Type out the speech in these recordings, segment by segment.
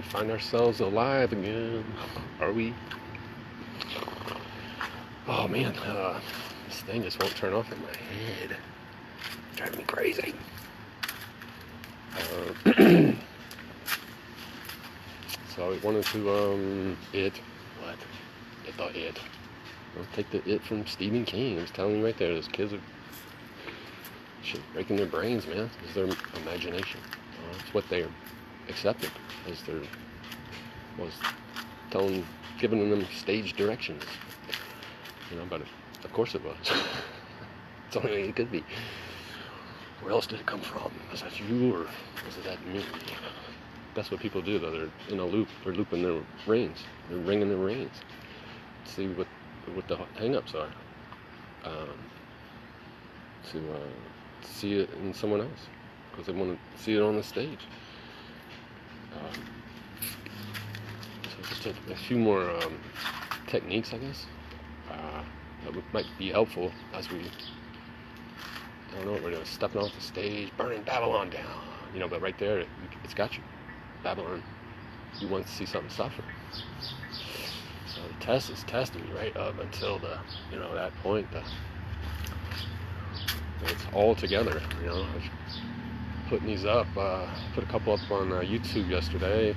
find ourselves alive again. Are we? Oh man, this thing just won't turn off in my head. Driving me crazy. So I wanted to, what? It. Don't take the it from Stephen King. I was telling you right there, those kids are breaking their brains, man. It's their imagination. It's what they're accepted as their was giving them stage directions. But of course it was. It's the only way it could be. Where else did it come from? Was that you, or was that me? That's what people do, though. They're in a loop. They're looping their reins. They're ringing their reins. See what the hang-ups are. To see it in someone else, because they want to see it on the stage. So just a few more techniques, I guess, that might be helpful as we, I don't know what we're doing, stepping off the stage, burning Babylon down, but right there, it's got you. Babylon, you want to see something suffer. So the test is testing me right up until that point. It's all together, I was putting these up, put a couple up on YouTube yesterday,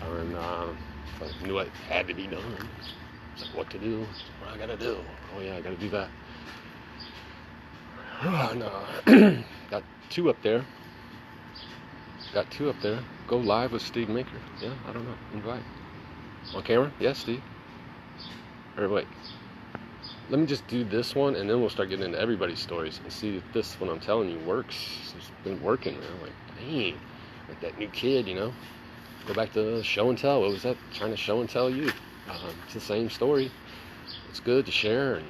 and I knew it had to be done. It's like, what to do, what I gotta do, oh yeah, I gotta do that. And, got two up there, go live with Steve Maker, yeah, I don't know, invite, on camera, yes, Steve, or wait, let me just do this one, and then we'll start getting into everybody's stories and see if this one I'm telling you works. It's been working, man. Like, dang, like that new kid, Go back to show and tell. What was that? Trying to show and tell you. It's the same story. It's good to share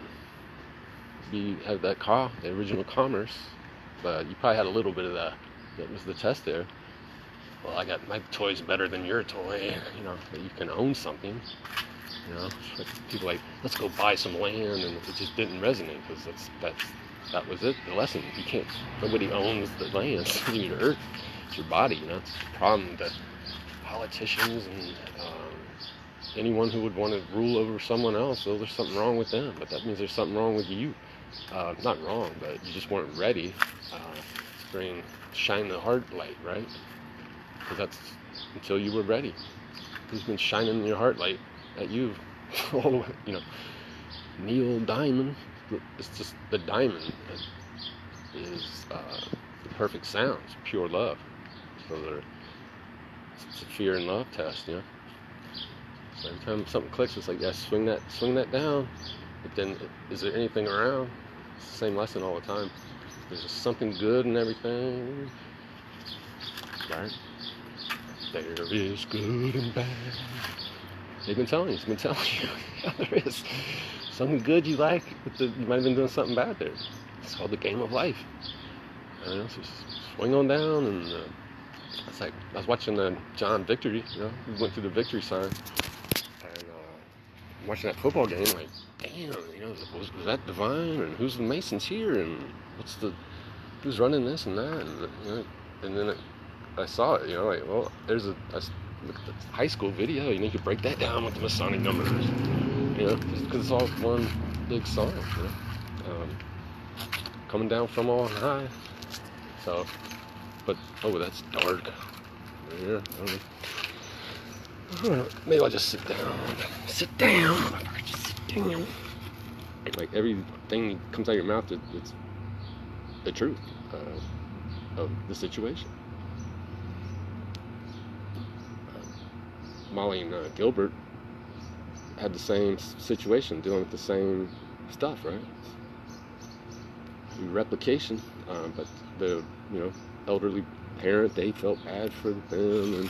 and have that the original commerce. But you probably had a little bit of that. That was the test there. Well, I got my toy's better than your toy. That you can own something. Like people like, let's go buy some land, and it just didn't resonate, because that was it, the lesson. Nobody owns the land. You hurt your body, It's the problem that politicians and anyone who would want to rule over someone else, well, there's something wrong with them, but that means there's something wrong with you. Not wrong, but you just weren't ready to shine the heart light, right? Because that's until you were ready. Who's been shining your heart light at you? Neil Diamond. It's just the diamond that is the perfect sound. It's pure love. So it's a fear and love test, So every time something clicks, it's like, yeah, swing that down. But then, is there anything around? It's the same lesson all the time. There's just something good in everything, right? There is good and bad. They've been telling you. It's been telling you. Yeah, there is something good you like, but you might have been doing something bad there. It's called the game of life. So just swing on down, and it's like I was watching the John Victory. We went through the victory sign, and watching that football game. Like, damn, was that divine? And who's the Masons here? And who's running this and that? And then I saw it. Like, well, look at the high school video, you could break that down with the Masonic numbers, just because it's all one big sign, coming down from on high. So, but, that's dark. Yeah, maybe I'll just sit down. Like, everything that comes out of your mouth, it's the truth of the situation. Molly and Gilbert had the same situation, dealing with the same stuff, right? Replication, but the elderly parent, they felt bad for them, and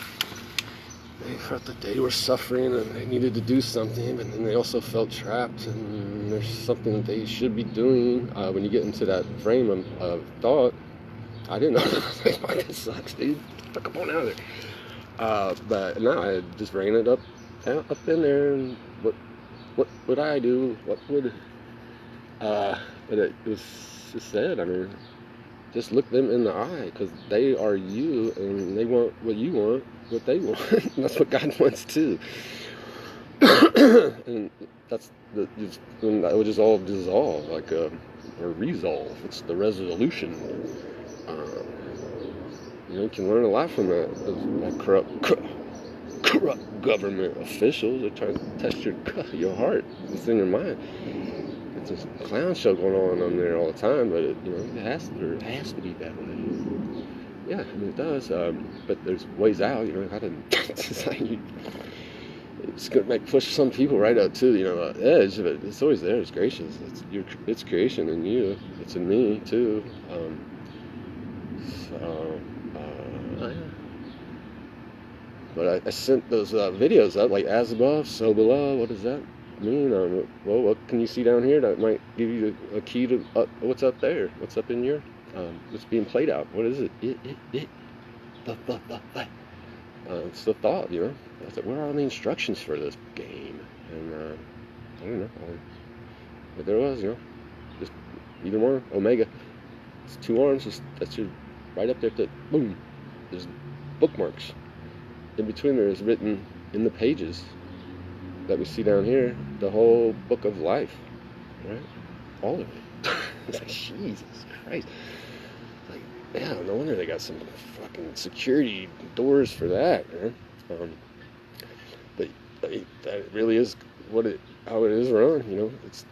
they felt that they were suffering and they needed to do something, but then they also felt trapped, and there's something that they should be doing. When you get into that frame of thought, I didn't know. Like, this sucks, dude. Fuck, I'm on out of there. But no, I just ran it up in there, and what would I do? What would but it was just said. I mean, Just look them in the eye, because they are you, and they want what you want, what they want. And that's what God wants too. And that's and that would just all dissolve, like or resolve. It's the resolution. You can learn a lot from that corrupt government officials. They're trying to test your heart. It's in your mind. It's a clown show going on there all the time, but it has to be that way. Yeah, I mean it does. But there's ways out. How to decide. It's gonna push some people right out to the edge, but it's always there. It's gracious. It's creation in you. It's in me too. Yeah. But I sent those videos up, like as above, so below. What does that mean? Well, what can you see down here that might give you a key to what's up there? What's up in your what's being played out? What is it? It's the thought, I said, where are all the instructions for this game? And I don't know. But there was, just either one. Omega. It's 2 arms. That's your right up there. Boom. There's bookmarks. In between there is written in the pages that we see down here the whole book of life, right? All of it. It's like, Jesus Christ. Like, yeah, no wonder they got some fucking security doors for that, man. But that really is how it is run. It's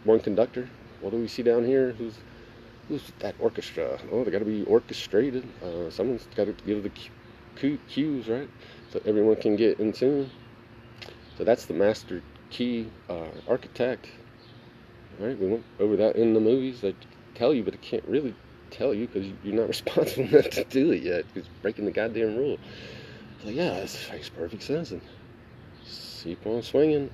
one conductor. What do we see down here? Who's that orchestra? Oh, they got to be orchestrated. Someone's got to give the cues, right? So everyone can get in tune. So that's the master key architect, right? We went over that in the movies. They tell you, but they can't really tell you because you're not responsible enough to do it yet. It's breaking the goddamn rule. So yeah, that makes perfect sense. And keep on swinging.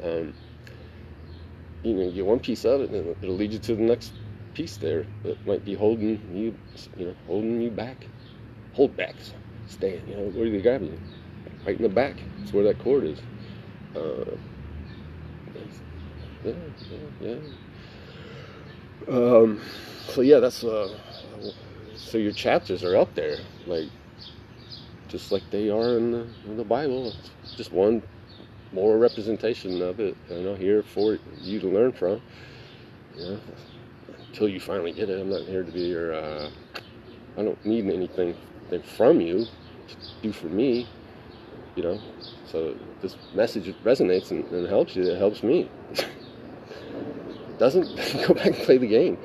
You get one piece of it, and it'll lead you to the next piece there that might be holding you back. Hold back. Stand. Where do they grab you? Right in the back. That's where that cord is. Yeah. So yeah, that's so your chapters are up there, like just like they are in the Bible. It's just one more representation of it, here for you to learn from. Until you finally get it. I'm not here to be your. I don't need anything from you to do for me. So this message resonates and helps you. It helps me. It doesn't, go back and play the game.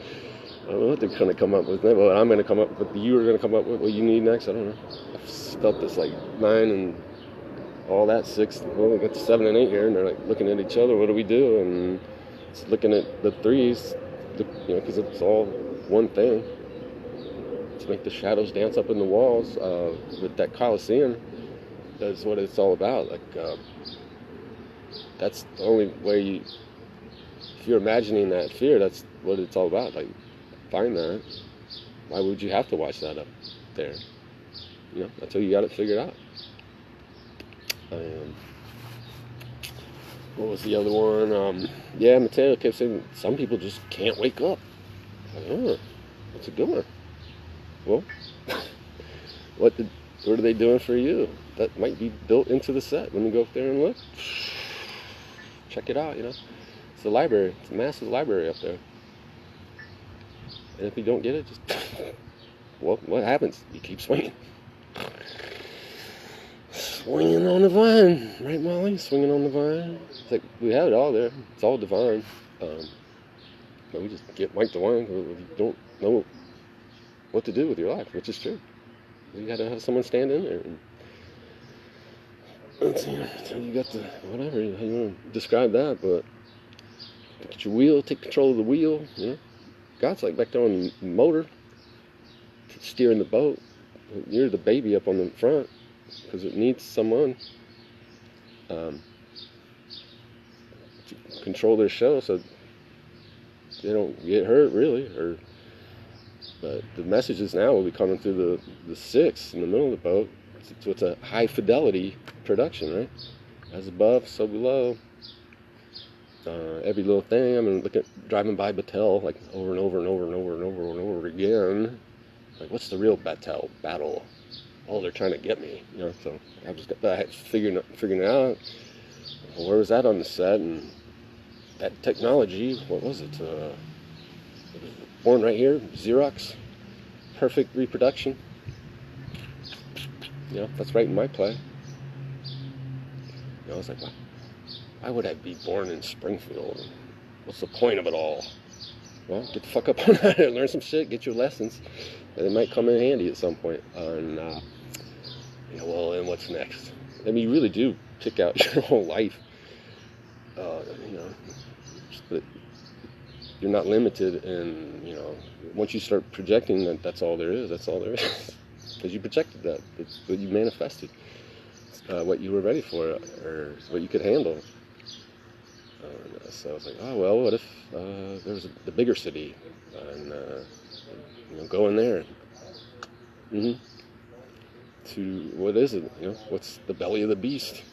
I don't know what they're going to come up with. What I'm going to come up with. You are going to come up with what you need next. I don't know. I've felt this like 9 and all that 6. Well, we got the 7 and 8 here, and they're like looking at each other. What do we do? And it's looking at the 3s, because it's all one thing. To make the shadows dance up in the walls with that Colosseum. That's what it's all about. Like, that's the only way if you're imagining that fear, that's what it's all about. Like, find that. Why would you have to watch that up there? Until you got it figured out. What was the other one? Mateo kept saying some people just can't wake up. That's a good one. Well, what are they doing for you? That might be built into the set when you go up there and look. Check it out, It's a library. It's a massive library up there. And if you don't get it, just well, what happens? You keep swinging. Swinging on the vine, right, Molly? Swinging on the vine. It's like we have it all there. It's all divine. But we just get Mike the wine. We don't know what to do with your life, which is true. You got to have someone stand in there. You got the whatever how you want to describe that, but get your wheel, take control of the wheel. God's like back there on the motor, steering the boat. You're the baby up on the front because it needs someone to control their show so they don't get hurt, really. But the messages now will be coming through the 6 in the middle of the boat. So it's a high fidelity production, right? As above, so below. Every little thing. I mean, driving by Battelle like over and over and over and over and over and over again. Like, what's the real battle? Oh, they're trying to get me, you know. So I was figuring it out. Well, where was that on the set? And that technology, what was it? It was born right here, Xerox, perfect reproduction. You know, that's right in my play. You know, I was like, why would I be born in Springfield? What's the point of it all? Well, get the fuck up on that and learn some shit, get your lessons. And it might come in handy at some point. And, you know, well, and what's next? I mean, you really do pick out your whole life. You know, but you're not limited, and, you know, once you start projecting that's all there is, that's all there is. Because you projected that. It's what you manifested. What you were ready for, or what you could handle. So I was like, oh, well, what if there was the bigger city, and you know, go in there. To, what is it? You know, what's the belly of the beast?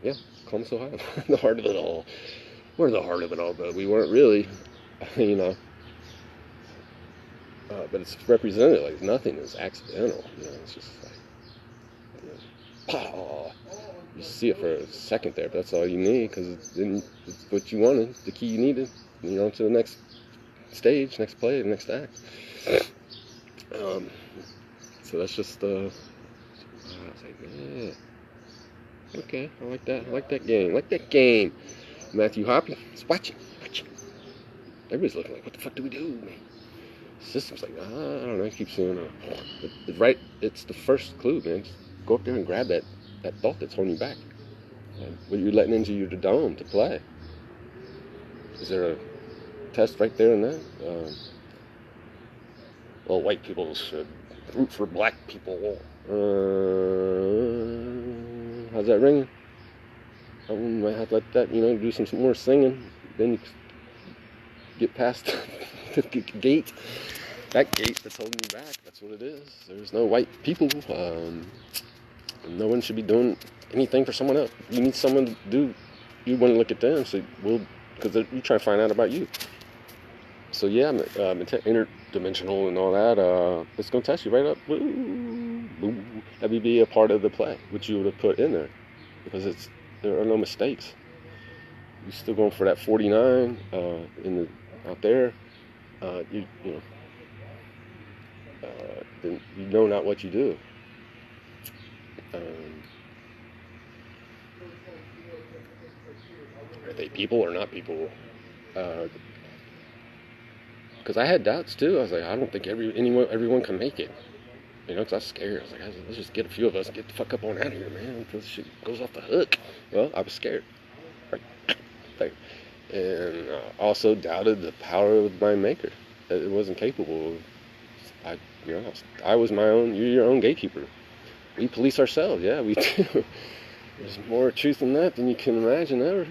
Yeah, Columbus, Ohio. The heart of it all. We're the heart of it all, but we weren't really, you know. But it's represented like nothing is accidental. You know, it's just like, you know, you see it for a second there, but that's all you need, because it's what you wanted, the key you needed. You know, to the next stage, next play, the next act. So that's just, I was like, yeah, okay, I like that. I like that game. Matthew Hoppe, just watch it. Everybody's looking like, what the fuck do we do, man? The system's like, I don't know, I keep seeing right, it's the first clue, man. Just go up there and grab that thought that's holding you back. What you're letting into your dome to play. Is there a test right there in that? Well, white people should root for black people. How's that ringing? I might have to let that, you know, do some more singing. Then you get past the gate. That gate that's holding you back. That's what it is. There's no white people. No one should be doing anything for someone else. You need someone to do. You want to look at them, so because you try to find out about you. So yeah, interdimensional and all that. It's gonna test you right up. That would be a part of the play, which you would have put in there, because there are no mistakes. You're still going for that 49 out there. You know, then you know not what you do. Are they people or not people? Because I had doubts too. I was like, I don't think everyone can make it. You know, because I was scared. I was like, let's just get a few of us and get the fuck up on out of here, man, until this shit goes off the hook. Well, I was scared. Right there. And also doubted the power of my maker. That it wasn't capable of. I was my own. You're your own gatekeeper. We police ourselves. Yeah, we do. There's more truth in that than you can imagine ever.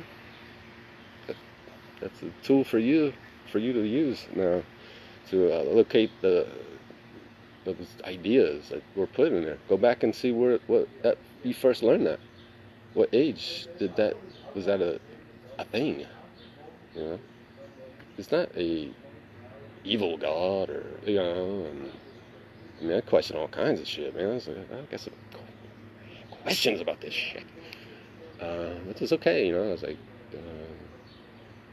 That's a tool for you to use now to locate those ideas that were put in there. Go back and see what you first learned that. What age was that a thing? You know, it's not a evil god, or, you know. And I mean, I question all kinds of shit, man. I got some questions about this shit. Which is okay, you know. I was like, you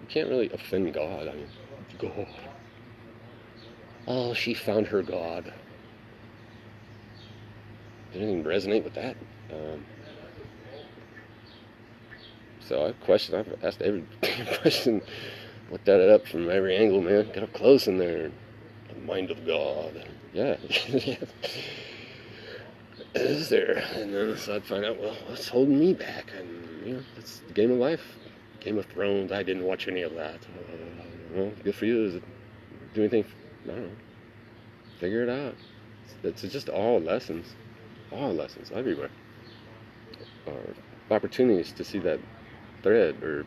can't really offend God. I mean, God. Oh, she found her God. Didn't even resonate with that. So I've asked every question, looked at it up from every angle, man. Got up close in there. The mind of God. Yeah. Is there? And then so I'd find out, well, what's holding me back? And, you know, it's the game of life. Game of Thrones, I didn't watch any of that. Well, good for you. Is it do anything? I don't know. Figure it out. It's just all lessons everywhere. Opportunities to see that thread or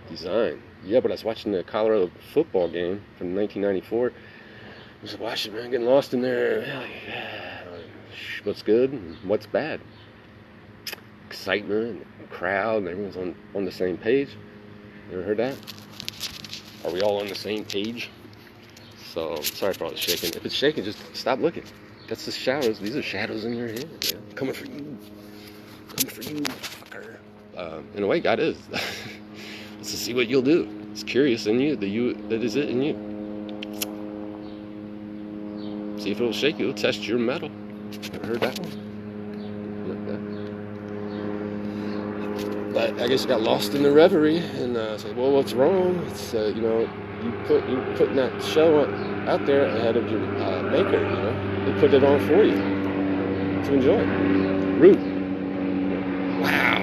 design. Yeah, but I was watching the Colorado football game from 1994. I was watching, man, getting lost in there. Yeah. What's good and what's bad. Excitement and crowd, and everyone's on the same page. You ever heard that? Are we all on the same page? So sorry for all the shaking. If it's shaking, just stop looking. That's the shadows. These are shadows in your head. Man. Coming for you. Coming for you, fucker. In a way, God is. Let's just see what you'll do. It's curious in you that is it in you. See if it'll shake you. It'll test your metal. Ever heard that one? But I guess you got lost in the reverie and said, well, what's wrong? It's you putting that show out there ahead of your maker. They put it on for you to enjoy. Rude. Wow.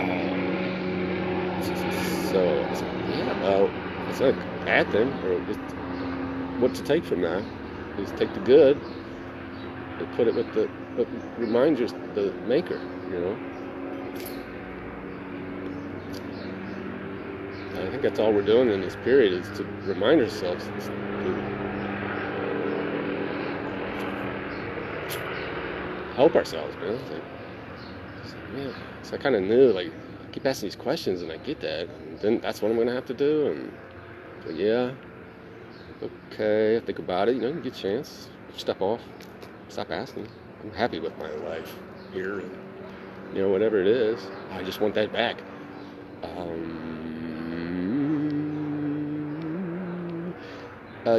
So it's not a bad thing. Or just what to take from that is take the good and put it with what reminds you the maker. I think that's all we're doing in this period is to remind ourselves to help ourselves, man. So I kind of knew, I keep asking these questions, and I get that, and then that's what I'm gonna have to do. And so, yeah, okay, I think about it. You get a chance, step off, stop asking. I'm happy with my life here, and whatever it is. I just want that back.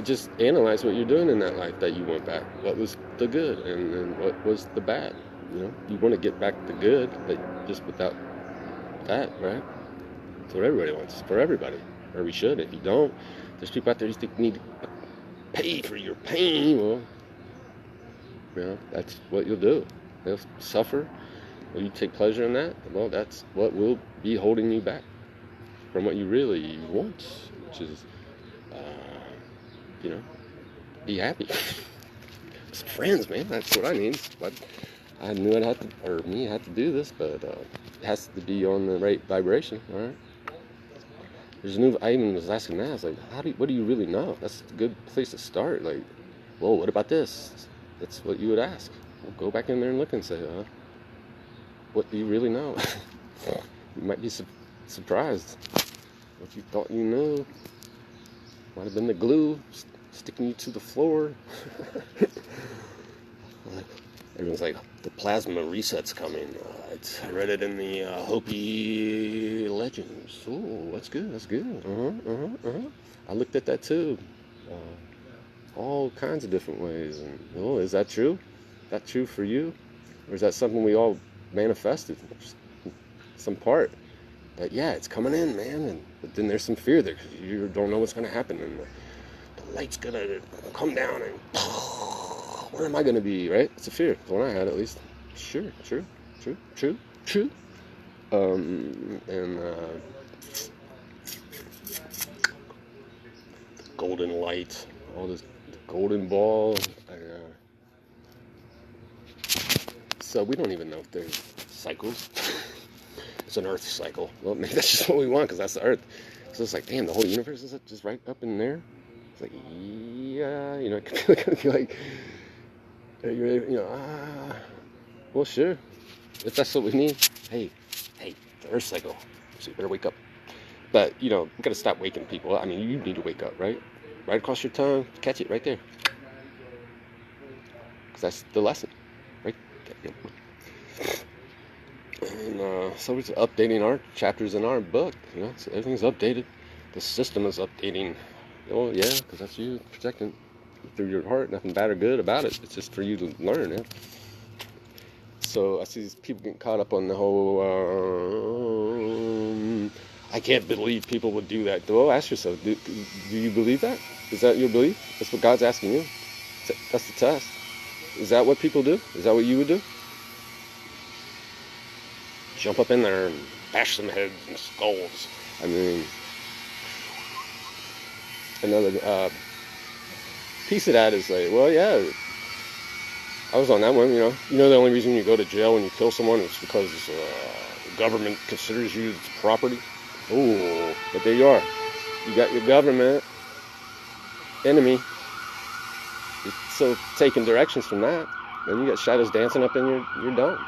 Just analyze what you're doing in that life that you want back. What was the good and what was the bad? You want to get back the good, but just without that, right? That's what everybody wants. For everybody. Or we should. If you don't, there's people out there who need to pay for your pain. Well, that's what you'll do. They'll suffer. Will you take pleasure in that? Well, that's what will be holding you back from what you really want, which is be happy. Some friends, man. That's what I need. But I knew I had to do this, but it has to be on the right vibration. All right. I even was asking that. I was like, what do you really know? That's a good place to start. Well, what about this? That's what you would ask. Well, go back in there and look and say, what do you really know? You might be surprised. What you thought you knew might have been the glue sticking you to the floor. Everyone's like, the plasma reset's coming. I read it in the Hopi legends. Oh, that's good. I looked at that too. All kinds of different ways. And is that true? Is that true for you? Or is that something we all manifested? Some part. But yeah, it's coming in, man. But then there's some fear there because you don't know what's going to happen. And the light's going to come down and where am I going to be, right? It's a fear. The one I had, at least. Sure. Golden light, all this golden ball. So we don't even know if there's cycles. It's an Earth cycle. Well, maybe that's just what we want because that's the Earth. So it's like, damn, the whole universe is just right up in there. It's like, yeah, it could be like, well, sure. If that's what we need, hey, the Earth cycle. So you better wake up. But, we got to stop waking people up. I mean, you need to wake up, right? Right across your tongue, catch it right there. Because that's the lesson, right? And so we're updating our chapters in our book, so everything's updated. The system is updating. Oh, yeah, because that's you projecting through your heart. Nothing bad or good about it. It's just for you to learn, yeah. So I see these people getting caught up on the whole, I can't believe people would do that. Well, ask yourself, do you believe that? Is that your belief? That's what God's asking you. That's the test. Is that what people do? Is that what you would do? Jump up in there and bash some heads and skulls. I mean, another piece of that is like, well, yeah, I was on that one, the only reason you go to jail when you kill someone is because the government considers you its property. Oh, but there you are. You got your government enemy. So taking directions from that, then you got shadows dancing up in your dome,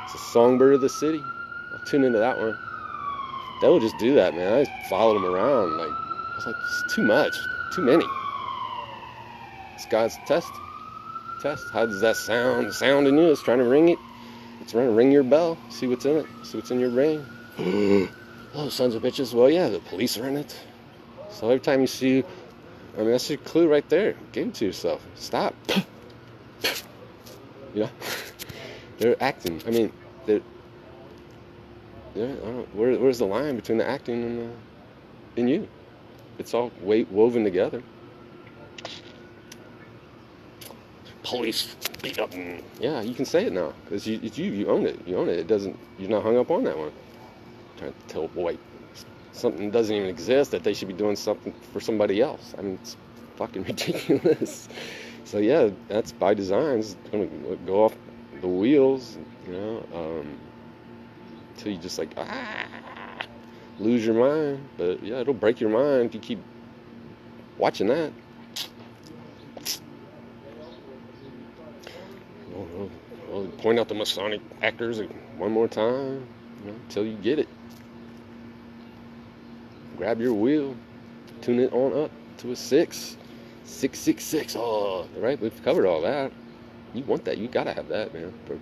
It's a songbird of the city. I'll tune into that one. They will just do that, man. I followed them around. I was like, it's too much. Too many. It's God's test. Test. How does that sound in you? It's trying to ring it. It's trying to ring your bell. See what's in it. See what's in your brain. Oh, sons of bitches. Well, yeah, the police are in it. So every time you see, I mean, that's your clue right there. Give it to yourself. Stop. You know, they're acting. I mean, they're. Yeah, I don't. Where's the line between the acting and in you? It's all woven together. Police beat up. Yeah, you can say it now because it's you. You own it. You own it. It doesn't. You're not hung up on that one. Trying to tell boy something doesn't even exist that they should be doing something for somebody else. I mean, it's fucking ridiculous. So yeah, that's by design. It's gonna go off the wheels, you know, until you just like lose your mind. But yeah, it'll break your mind if you keep watching that. Well, point out the Masonic actors one more time, you know, until you get it. Grab your wheel, tune it on up to a 666. Oh, right, we've covered all that. You want that? You gotta have that, man. For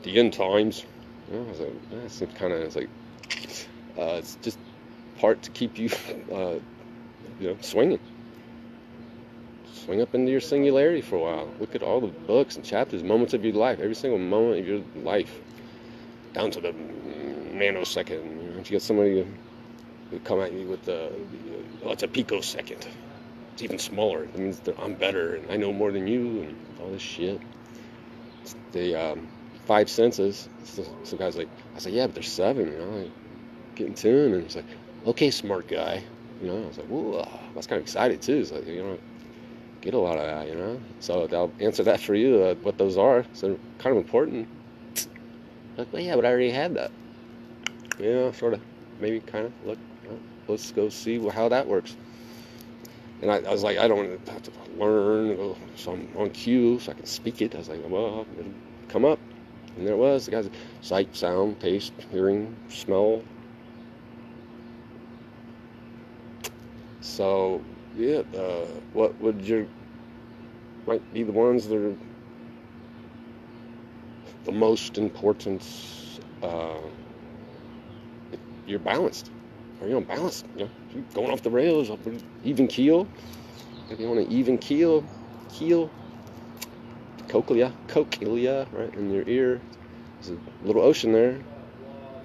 the end times. You know, it's kind of, it's like, it's just part to keep you, you know, swinging. Swing up into your singularity for a while. Look at all the books and chapters, moments of your life, every single moment of your life, down to the nanosecond. You know, if you get somebody who come at you with oh, it's a picosecond. It's even smaller. It means that I'm better and I know more than you and all this shit. It's the 5 senses. Some guy's like, I said, yeah, but there's 7. You know, like, get in tune. And he's like, okay, smart guy. You know, I was like, whoa, I was kind of excited too. It's like, you know, get a lot of that, you know. So I'll answer that for you, what those are. So they're kind of important. Like, well, yeah, but I already had that. You know, sort of, maybe kind of look. Let's go see how that works. And I was like, I don't want to have to learn, so I'm on cue so I can speak it. I was like, well, it'll come up. And there it was. The guy's sight, sound, taste, hearing, smell. So, yeah, what would might be the ones that are the most important? You're balanced. Are you unbalanced? You know, you're going off the rails, even keel. If you want an even keel, cochlea, right in your ear. There's a little ocean there,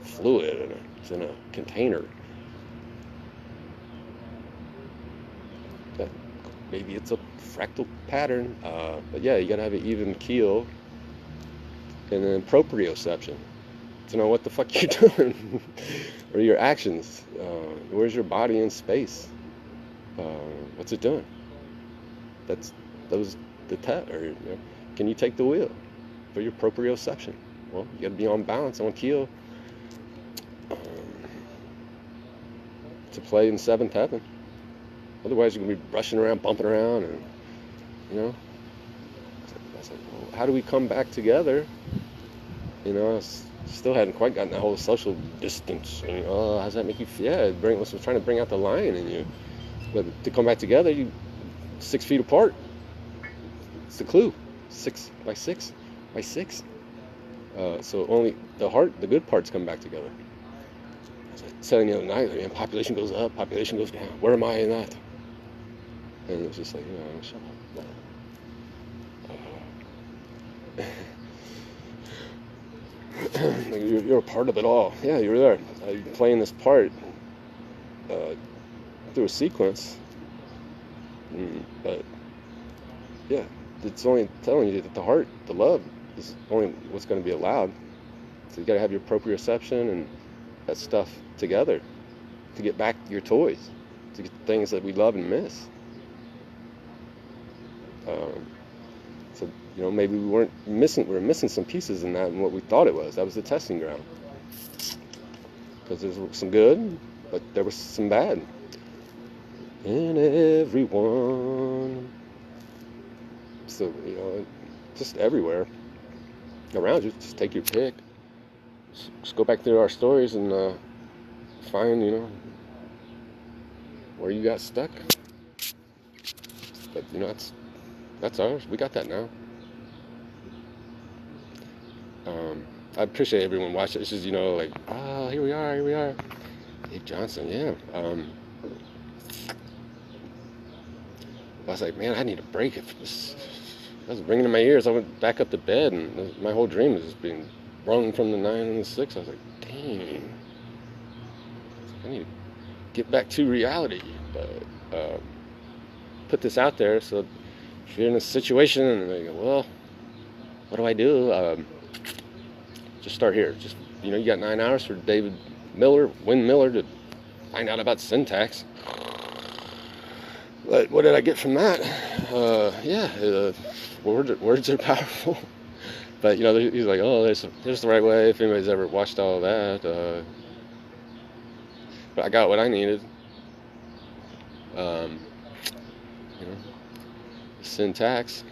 fluid, it's in a container. Maybe it's a fractal pattern, but yeah, you gotta have an even keel, and then proprioception to know what the fuck you're doing, or your actions. Where's your body in space? What's it doing? That's the test. Or you know, can you take the wheel for your proprioception? Well, you gotta be on balance, on keel, to play in 7th heaven. Otherwise, you're gonna be rushing around, bumping around, and you know. I was like, well, how do we come back together? You know, I still hadn't quite gotten that whole social distance. And, how does that make you feel? Yeah, it was trying to bring out the lion in you. But to come back together, you 6 feet apart. It's the clue. 6 by 6 by 6. So only the good parts come back together. I was like saying the other night, man, population goes up, population goes down. Where am I in that? And it was just like, you know, shut up. You're a part of it all. Yeah, you're there. You're playing this part through a sequence. But yeah, it's only telling you that the heart, the love, is only what's going to be allowed. So you got to have your proprioception and that stuff together to get back your toys, to get the things that we love and miss. So you know, maybe we were missing some pieces in that, and what we thought it was. That was the testing ground. Because there's some good, but there was some bad in everyone. So you know, just everywhere around you. Just take your pick. Just go back through our stories and find, you know, where you got stuck. But you know, That's ours. We got that now. I appreciate everyone watching. It's just, like, here we are. Dave Johnson, yeah. I was like, man, I need a break. I was ringing in my ears. I went back up to bed, and my whole dream was just being rung from the 9 and the 6. I was like, dang. I need to get back to reality. But put this out there, so if you're in a situation and they go, well, what do I do? Just start here. Just, you got 9 hours for Win Miller, to find out about syntax. But what did I get from that? Words are powerful. But, he's like, oh, there's the right way, if anybody's ever watched all of that. But I got what I needed. Syntax.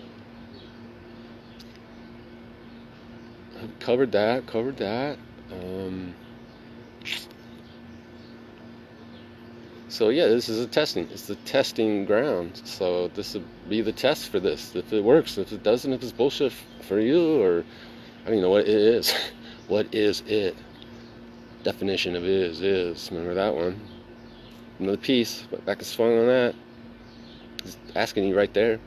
Covered that. So yeah, this is it's the testing ground. So this would be the test for this. If it works, if it doesn't, if it's bullshit for you, or I don't even know what it is. What is it? Definition of is. Remember that one? Another piece, but back and swung on that. Just asking you right there.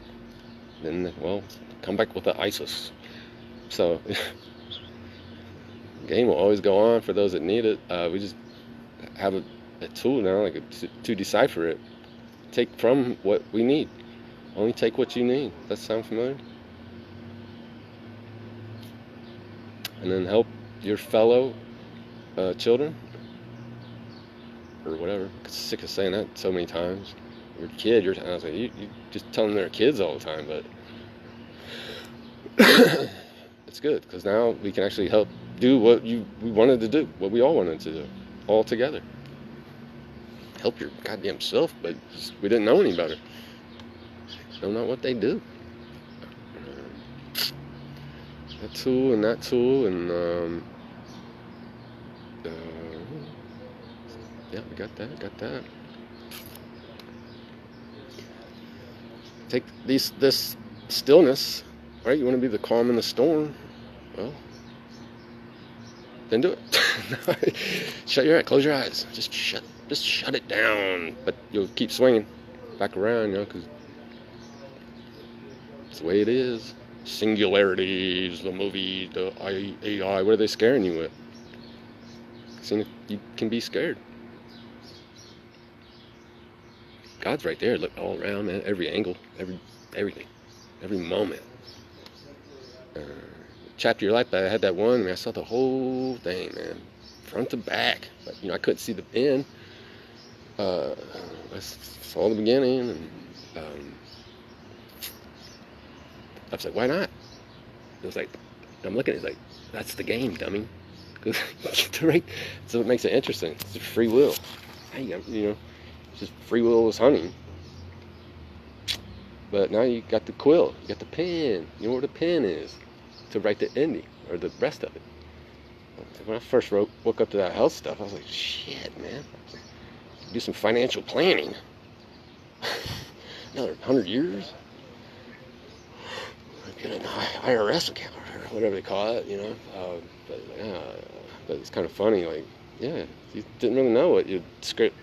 Then, well, come back with the ISIS. So, game will always go on for those that need it. We just have a tool now, like to decipher it. Take from what we need. Only take what you need. Does that sound familiar? And then help your fellow children, or whatever. I'm sick of saying that so many times. Your kid, I was like, you just tell them they're kids all the time, but it's good, because now we can actually help do what we wanted to do, what we all wanted to do, all together. Help your goddamn self, but we didn't know any better. Don't know what they do. That tool, and yeah, we got that. Take this stillness, right? You want to be the calm in the storm. Well, then do it. Shut your eyes, close your eyes. Just shut it down. But you'll keep swinging back around, because it's the way it is. Singularities, the movie, the AI. What are they scaring you with? See if you can be scared. God's right there. Look all around, man. Every angle, everything, every moment. Chapter of your life, I had that one. I saw the whole thing, man, front to back. But I couldn't see the end. I saw the beginning, and I was like, why not? It was like, I'm looking at it, like, that's the game, dummy. So it makes it interesting. It's free will. Hey, just free will is hunting. But now you got the quill, you got the pen. You know where the pen is to write the ending or the rest of it. When I first woke up to that health stuff, I was like, shit, man. Do some financial planning. Another 100 years. Get an IRS account or whatever they call it, But it's kind of funny, like, yeah, you didn't really know what your script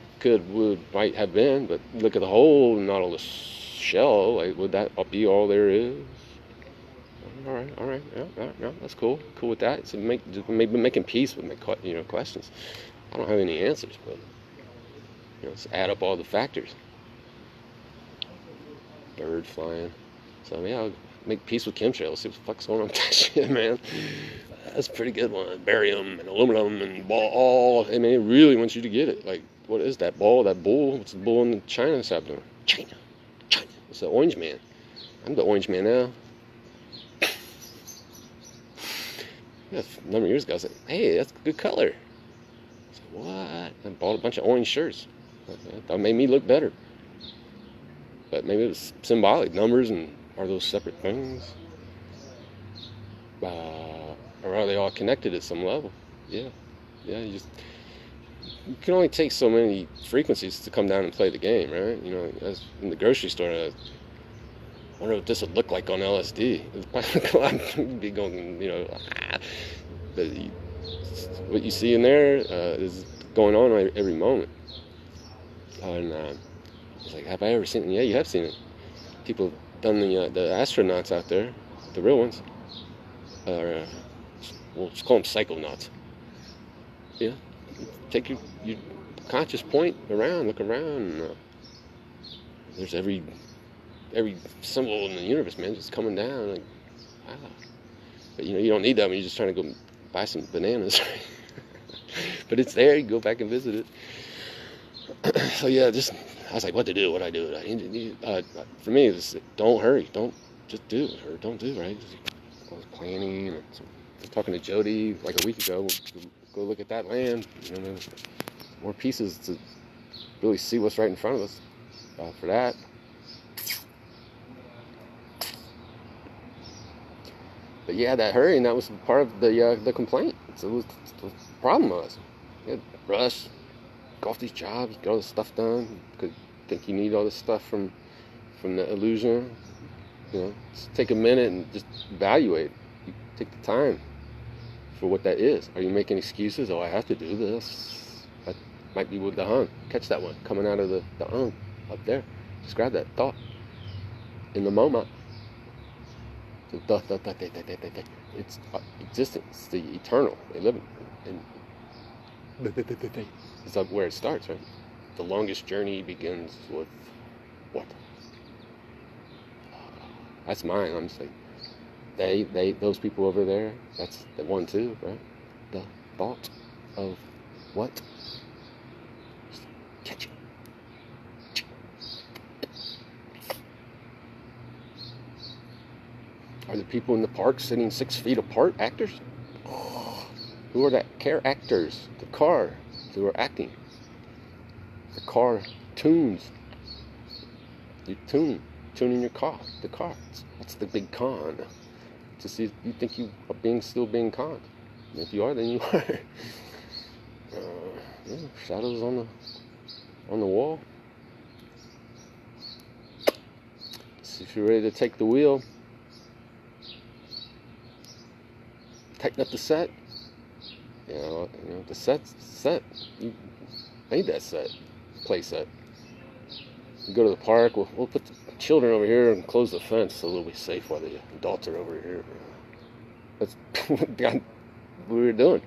might have been, but look at the whole Nautilus shell. Like, would that be all there is? All right, yeah, that's cool with that. So maybe making peace with my questions. I don't have any answers, but let's add up all the factors. Bird flying. So yeah, I'll make peace with chemtrails. See what the fuck's going on with that shit, man. That's a pretty good one. Barium and aluminum and ball. I mean, it really wants you to get it. Like, what is that ball? That bull? What's the bull in China that's happening? China. It's the orange man. I'm the orange man now. Yeah, a number of years ago, I was like, hey, that's a good color. I was like, what? I bought a bunch of orange shirts. That made me look better. But maybe it was symbolic. Numbers, and are those separate things? Or are they all connected at some level? Yeah, you can only take so many frequencies to come down and play the game, right? As in the grocery store, wonder what this would look like on LSD. I'd be going, but what you see in there is going on every moment. And it's like, have I ever seen it? Yeah, you have seen it. People done the astronauts out there, the real ones. Well, let's call them psychonauts. Yeah, take your conscious point around, look around. And, there's every symbol in the universe, man, just coming down. Like, wow. But you don't need that when you're just trying to go buy some bananas. But it's there. You go back and visit it. So yeah, I was like, what to do? What I do? For me, it's don't hurry. Just do it, or don't do it. Right? I was planning. I was talking to Jody like a week ago. Go look at that land. There's more pieces to really see what's right in front of us. For that. But yeah, that hurrying, that was part of the complaint. So it was the problem was, you had rush, go off these jobs, get all this stuff done. Could think you need all this stuff from the illusion. Just take a minute and just evaluate. You take the time for what that is. Are you making excuses? Oh, I have to do this. That might be with the hung. Catch that one coming out of the hung up there. Just grab that thought in the moment. It's existence. It's the eternal. They live in. It's like where it starts, right? The longest journey begins with what? That's mine. I'm just like, those people over there. That's the one too, right? The thought of what? Just catch it. Are the people in the park sitting 6 feet apart actors? Who are the actors? The car who are acting. The car tunes. You tuning your car. The car. That's the big con. To see, you think you are still being conned. And if you are, then you are. Shadows on the wall. See if you're ready to take the wheel. Tighten up the set. The set's set. You made that set. Play set. You go to the park. We'll put the children over here and close the fence so they'll be safe while the adults are over here. That's what we were doing.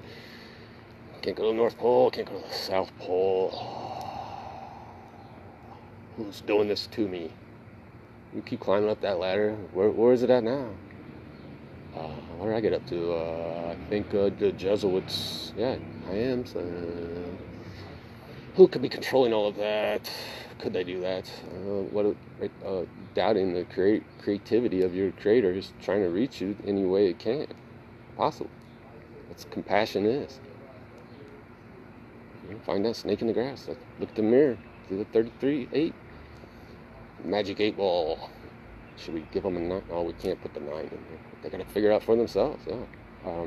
Can't go to the North Pole. Can't go to the South Pole. Who's doing this to me? You keep climbing up that ladder. Where is it at now? What did I get up to? I think the Jesuits. Yeah, I am. So, who could be controlling all of that? Could they do that? Doubting the creativity of your creator, just trying to reach you any way it can. Possible. That's what compassion is. Find that snake in the grass. Look at the mirror. See the 33-8? Magic 8 ball. Should we give them a 9? Oh, we can't put the 9 in there. They got to figure it out for themselves. Yeah.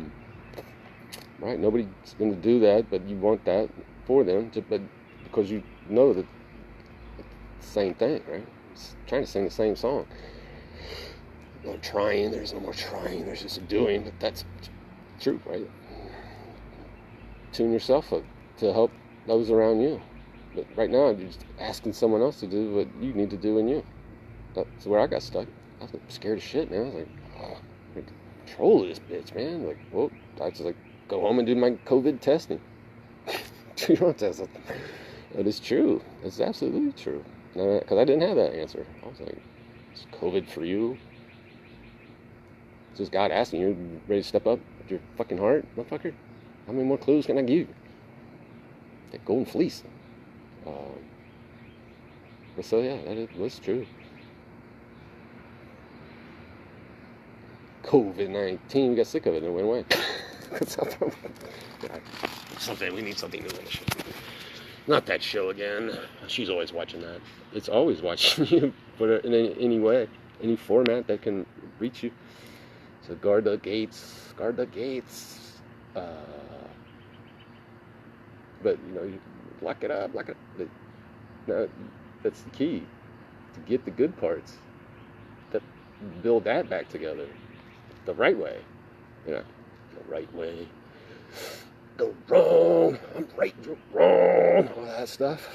Right. Nobody's going to do that, but you want that for them, but because you know that it's the same thing, right? It's trying to sing the same song. No trying. There's no more trying. There's just doing. But that's true, right? Tune yourself up to help those around you. But right now, you're just asking someone else to do what you need to do in you. That's where I got stuck. I was scared as shit, man. I was like, I can control this bitch, man. Like, well, I just go home and do my COVID testing. You don't test it. But it's true. It's absolutely true. Because I didn't have that answer. I was like, is COVID for you? It's just God asking you, ready to step up with your fucking heart, motherfucker? How many more clues can I give you? That golden fleece. But so, yeah, that was true. COVID-19, we got sick of it and it went away. We need something new in the show. Not that show again. She's always watching that. It's always watching you, but in any way, any format that can reach you. So guard the gates. But you lock it up. No, that's the key to get the good parts. build that back together the right way. You know, the right way. Go wrong. I'm right, you're wrong. All that stuff.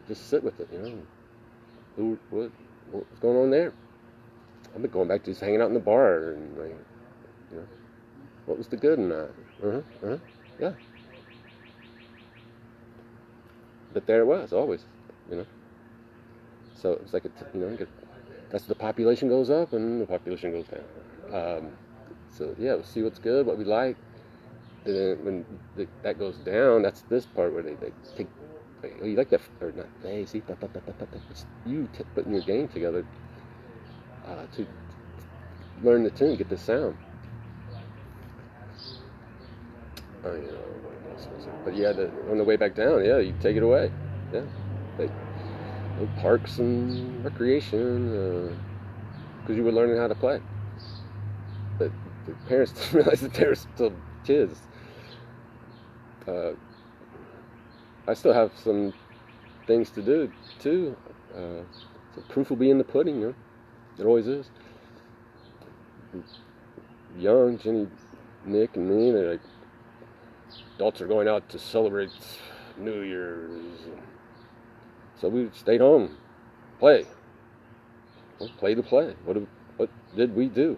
Just sit with it, you know. What's going on there? I've been going back to just hanging out in the bar and like, you know, what was the good in that? Yeah. But there it was, always, you know. So it's like, that's the population goes up and the population goes down. So yeah, we'll see what's good, what we like. And then when that goes down, that's this part where they take, oh, you like that, or not, they see, it's you putting your game together to learn the tune, get the sound. But yeah, on the way back down, yeah, you take it away. Yeah, parks and recreation, because you were learning how to play. But the parents didn't realize that they were still kids. I still have some things to do too. So proof will be in the pudding, you know. It always is. Young, Jenny, Nick, and me, they're like, adults are going out to celebrate New Year's. So we stayed home, play. Well, play the play. What did we do?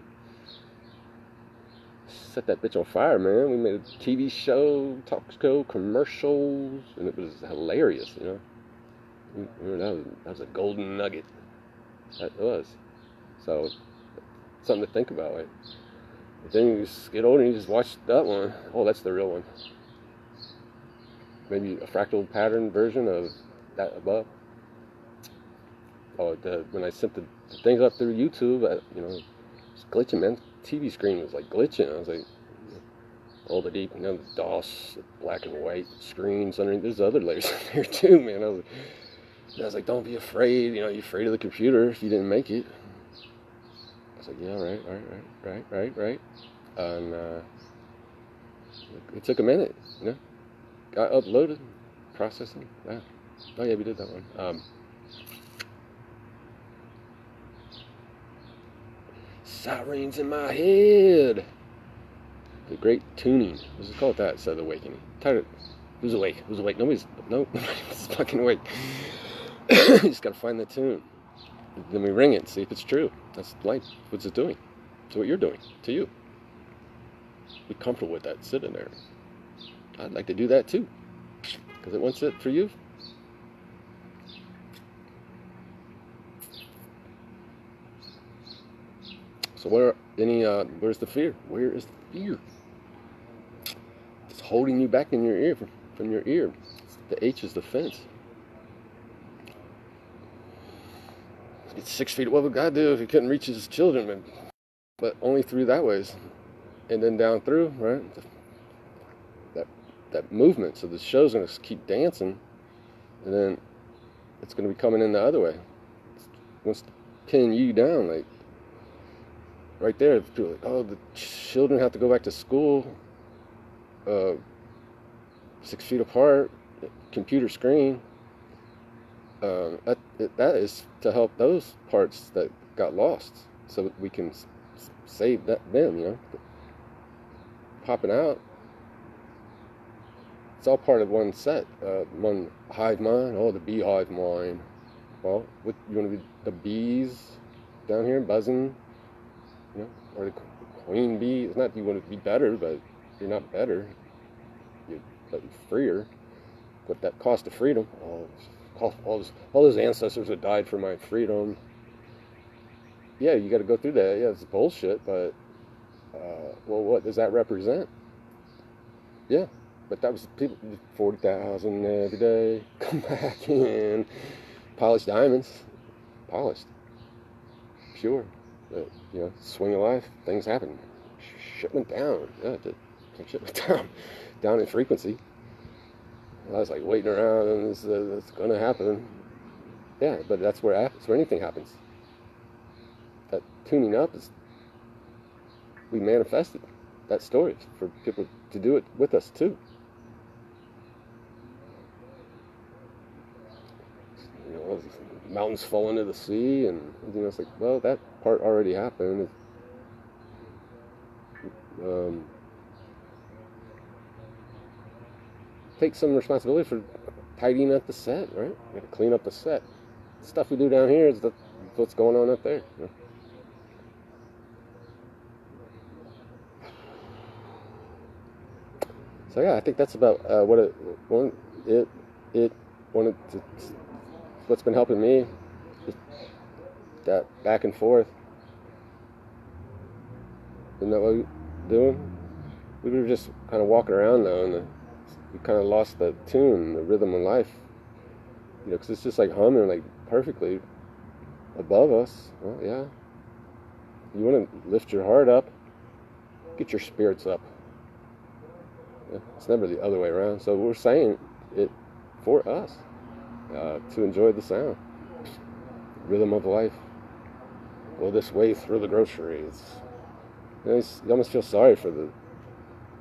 Set that bitch on fire, man. We made a TV show, talk show, commercials, and it was hilarious, you know. That was a golden nugget. That was. So, something to think about. Right? But then you just get older and you just watch that one. Oh, that's the real one. Maybe a fractal pattern version of that above. Oh, when I sent the things up through YouTube, you know, it's glitching, man. TV screen was like glitching. I was like, all the deep, you know, the DOS, black and white screens underneath. There's other layers in there too, man. I was like, don't be afraid. You know, you're afraid of the computer if you didn't make it. I was like, yeah, right. And it took a minute, you know. Got uploaded, processing. Yeah. Oh yeah, we did that one. Sirens in my head. The great tuning. Let's call it that instead of awakening. Tired of, who's awake? Nobody's fucking awake. You just gotta find the tune. Then we ring it, see if it's true. That's life. What's it doing? To what you're doing. To you. Be comfortable with that sitting there. I'd like to do that too. Because it wants it for you. So where's the fear? Where is the fear? It's holding you back in your ear, from your ear. The H is the fence. It's 6 feet. What would God do if he couldn't reach his children? But only through that ways. And then down through, right? That movement. So the show's going to keep dancing. And then it's going to be coming in the other way. It wants to pin you down, like, right there. People are like, oh, the children have to go back to school 6 feet apart, computer screen. That is to help those parts that got lost, so that we can save them, you know. Popping out, it's all part of one set, one hive mind. Oh, the beehive mind. Well, you want to be the bees down here buzzing, you know, or the queen bee. It's not that you want to be better, but you're not better. You're freer. But that cost of freedom. All those ancestors that died for my freedom. Yeah, you got to go through that. Yeah, it's bullshit, but well, what does that represent? Yeah, but that was people, 40,000 every day. Come back in, polished diamonds, polished, pure. But you know, swing of life, things happen. Shit went down. Yeah, it did. Shit went down in frequency. I was like waiting around, and it's going to happen. Yeah, but that's where anything happens. That tuning up is, we manifested that story for people to do it with us too. You know, mountains fall into the sea, and it's like, well, that part already happened. Take some responsibility for tidying up the set, right? We got to clean up the set. The stuff we do down here is what's going on up there. So yeah, I think that's about what's been helping me. Just that back and forth. Isn't that what we're doing? We were just kind of walking around though, and we kind of lost the tune, the rhythm of life. Because it's just like humming like perfectly above us. Well, yeah. You want to lift your heart up, get your spirits up. Yeah, it's never the other way around. So we're saying it for us to enjoy the sound, rhythm of life. Go this way through the groceries. You almost feel sorry for the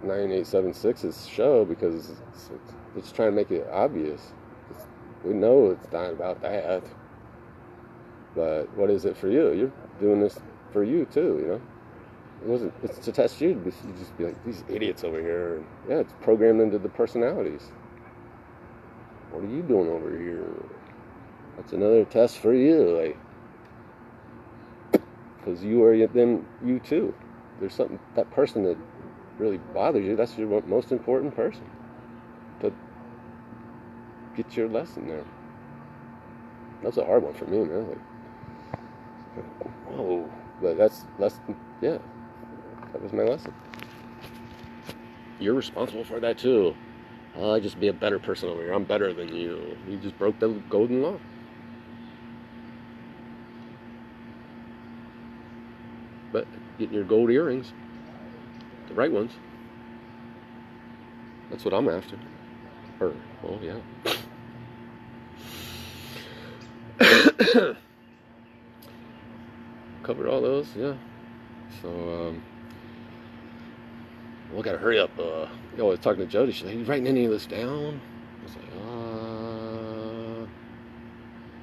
9876's show because it's trying to make it obvious. We know it's not about that. But what is it for you? You're doing this for you too, It's to test you. You just be like, these idiots over here. And yeah, it's programmed into the personalities. What are you doing over here? That's another test for you, because you are then you too. There's something, that person that really bothers you, that's your most important person to get your lesson there. That's a hard one for me, man. Whoa, but that's lesson. Yeah, that was my lesson. You're responsible for that too. I just be a better person over here. I'm better than you. You just broke the golden law. But getting your gold earrings, the right ones. That's what I'm after. Well, yeah. Covered all those, yeah. So, I gotta hurry up. I was talking to Jody. She's like, "Are you writing any of this down?" I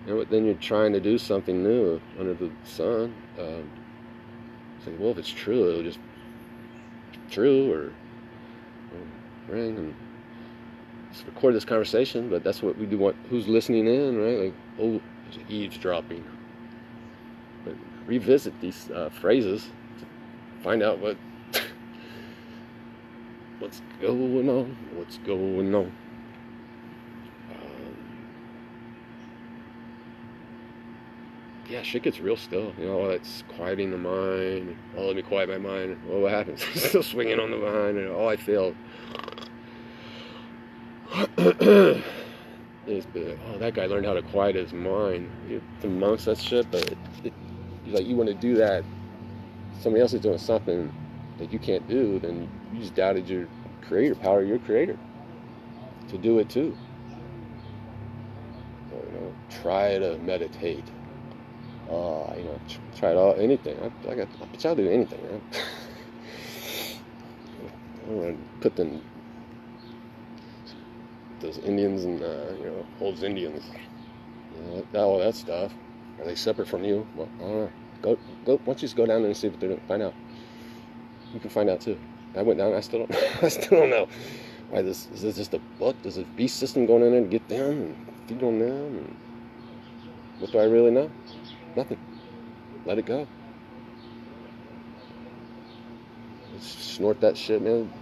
was like, then you're trying to do something new under the sun. It's like, well, if it's true, it'll just be true or ring and just record this conversation. But that's what we do want. Who's listening in, right? Like, oh, there's eavesdropping. But revisit these phrases to find out what's going on. What's going on? Yeah, shit gets real still. All that's quieting the mind. Oh, let me quiet my mind. Well, what happens? Still swinging on the vine, and I failed. It's been, that guy learned how to quiet his mind. The monks, that shit, but you want to do that. Somebody else is doing something that you can't do, then you just doubted your creator power, your creator, to do it too. So, try to meditate. Try anything. I'll do anything, man. I want to put those Indians and holds Indians. All that stuff. Are they separate from you? Well, I don't know. Go. Why don't you just go down there and see what they're doing? Find out. You can find out too. I went down. I still don't know. Why is this just a book? There's a beast system going in there to get them and feed on them. And what do I really know? Nothing. Let it go. Just snort that shit, man.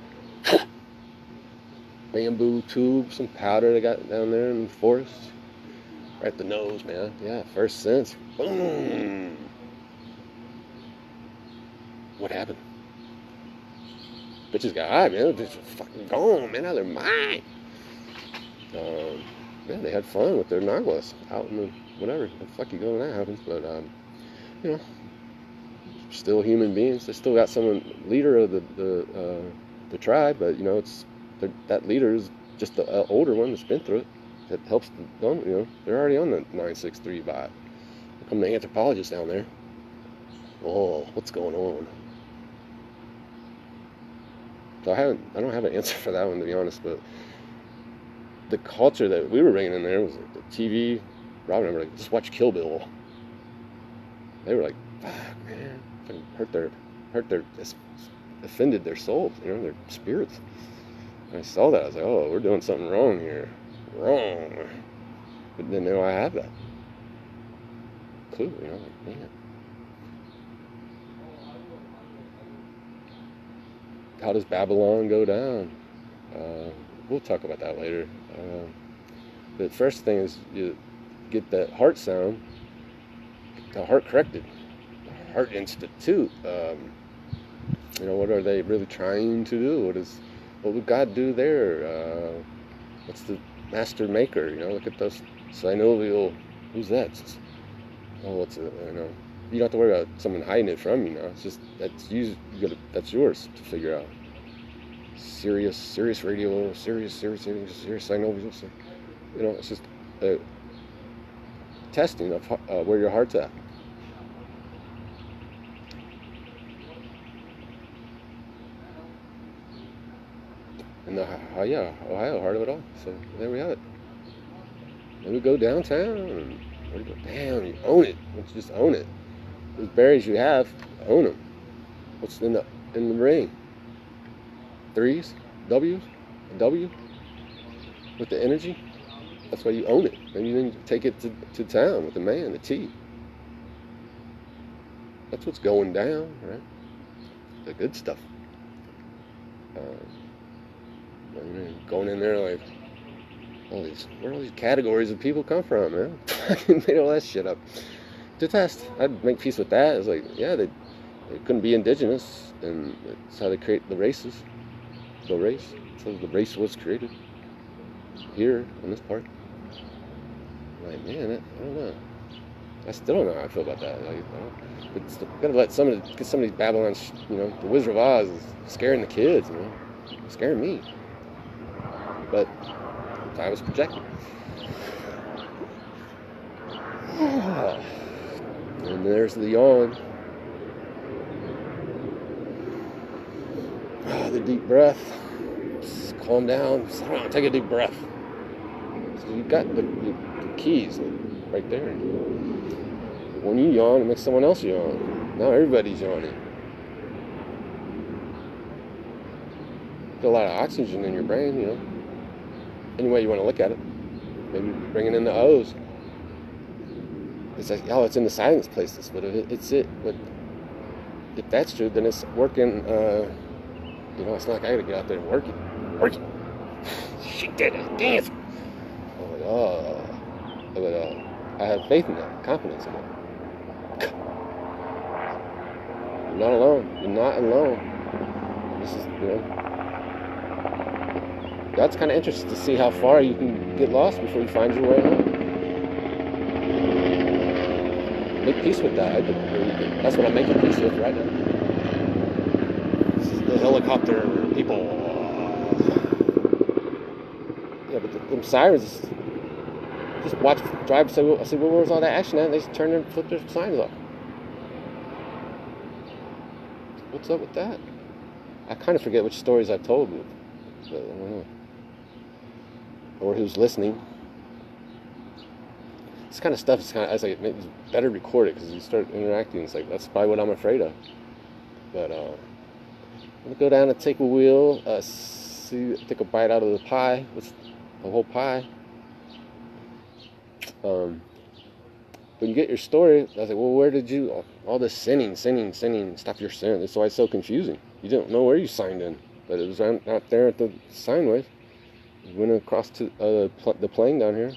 Bamboo tube, some powder they got down there in the forest. Right at the nose, man. Yeah, first sense. Boom. What happened? Bitches got high, man. Bitches fucking gone, man. Out of their mind. Yeah, they had fun with their naguas out in the whatever. The fuck you go when that happens, but still human beings. They still got some leader of the tribe, but that leader is just the older one that's been through it. That helps them. They're already on the 963 vibe. Here come the anthropologists down there. Oh, what's going on? So I don't have an answer for that one, to be honest, but the culture that we were bringing in there was like the TV, Robin and I were like, just watch Kill Bill. They were like, fuck, man, fucking hurt their, offended their souls, you know, their spirits. And I saw that, I was like, oh, we're doing something wrong here, wrong. But then now I have that clue, you know, like, man. How does Babylon go down? We'll talk about that later. The first thing is you get that heart sound, the heart corrected, the Heart Institute. You know, what are they really trying to do? What would God do there? What's the master maker? You know, look at those synovial. Who's that? Oh, what's it? You know, you don't have to worry about someone hiding it from you now. It's just that's yours to figure out. Sirius radio, Sirius synovial. You know, it's just a testing of where your heart's at. And Ohio, heart of it all. So there we have it. Then we go downtown. And we go, damn, you own it. Let's just own it. Those berries you have, own them. What's in the ring? Threes, W's, a W with the energy. That's why you own it. And you then take it to town with the man, the T. That's what's going down, right? The good stuff. Going in there like, where all these categories of people come from, man? Fucking made all that shit up to test. I'd make peace with that. It's like, yeah, they couldn't be indigenous, and that's how they create the races. The race. So the race was created here in this part. Like, man, I don't know. I still don't know how I feel about that. Like, but gotta let get some of these Babylon, you know, the Wizard of Oz is scaring the kids, you know, scaring me. But I was projecting. And there's the yawn. The deep breath. Just calm down. Sit down. Take a deep breath. So you've got the keys right there. When you yawn, it makes someone else yawn. Now everybody's yawning. Got a lot of oxygen in your brain, you know. Any way you want to look at it. Maybe bringing in the O's. It's like, oh, it's in the silence places, but it's it. But if that's true, then it's working. You know, it's not like I gotta get out there and work it. She did it. Dance. I'm like, oh, but I have faith in that, confidence in that. You're not alone. You're not alone. This is, you know. God's kind of interested to see how far you can get lost before you find your way home. Make peace with that. That's what I'm making peace with right now. This is the helicopter people. Yeah, but them sirens just drive. I said, where was all that action at? And they just turn and flip their signs off. What's up with that? I kind of forget which stories I've told, but I don't know. Or who's listening. This kind of stuff is kind of, I was like, maybe it's better record it because you start interacting. It's like, that's probably what I'm afraid of. But I'm gonna go down and take a wheel, take a bite out of the pie. What's the whole pie? When you get your story, I was like, well, where did you, all this sinning, stop your sin. That's why it's so confusing. You didn't know where you signed in, but it was out there at the sine wave. Went across to the plane down here.